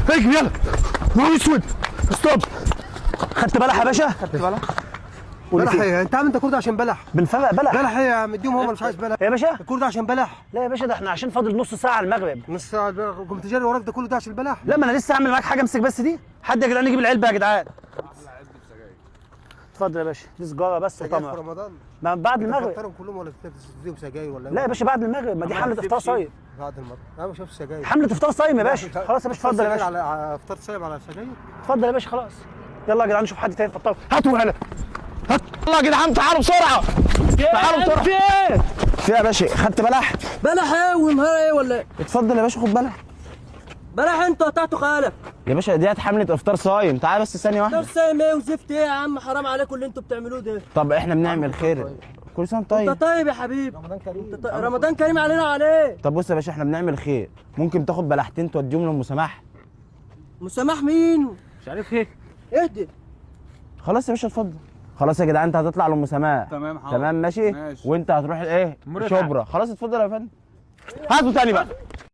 اجري يلا. نهار اسود. ستوب. خدت بلح يا باشا؟ خدت بلح؟ بلح ايه؟ انت عامل انت كل ده عشان بلح؟ بنفرق بلح. بلح ايه يا عم؟ اديهم هم مش عايز بلح يا باشا؟ كل ده عشان بلح؟ لا يا باشا، ده احنا عشان فاضل نص ساعة على المغرب. نص ساعة قمت جاري وراك ده كله ده عشان البلح؟ لا، ما انا لسه هعمل معاك حاجة. امسك بس دي. حد يا جدعان يجيب العلبة يا جدعان. اتفضل يا باشا، دي سجارة بس سجاير في وطمع. رمضان؟ ما بعد المغرب. بتفطرهم كلهم ولا بتديهم سجاير ولا لا يا باشا، بعد المغرب. ما دي حملة افطار صايم. بعد المغرب. انا ما شفتش سجاير. حملة افطار صايم يا باشا. خلاص يا باشا، اتفضل يا باشا. على فطار صايم على سجاير؟ اتفضل يا باشا خلاص. يلا يا جدعان نشوف حد تاني يفطر. هاتوا هلا. هات. يلا يا جدعان تعالوا بسرعة. تعالوا بسرعة. في ايه؟ في يا باشا، خدت بلح؟ بلح ايه ونهار ايه ولا ايه؟ اتفضل يا باشا، خد بلح. بلح انتوا قطعتوا خالف. يا باشا ديت حملة افطار صايم. تعال بس ثانية واحدة. دار سايم ايه وزفت ايه يا عم؟ حرام عليكم اللي انتوا بتعملوه ده. طب احنا بنعمل خير. كل سنة طيب. انت طيب يا حبيبي. رمضان كريم. رمضان كريم علينا وعليك. طب بص يا باشا، احنا بنعمل خير. ممكن تاخد بلحتين توديهم لأم سماح؟ مسامح مين؟ مش عارف ايه. اهدي. خلاص يا باشا اتفضل. خلاص يا جدعان، انت هتطلع لأم سماح. تمام حاضر. تمام ماشي. ماشي. وانت هتروح ايه؟ مرتاح. شبرا. خلاص اتفضل يا فندم. هاتوا تاني بقى.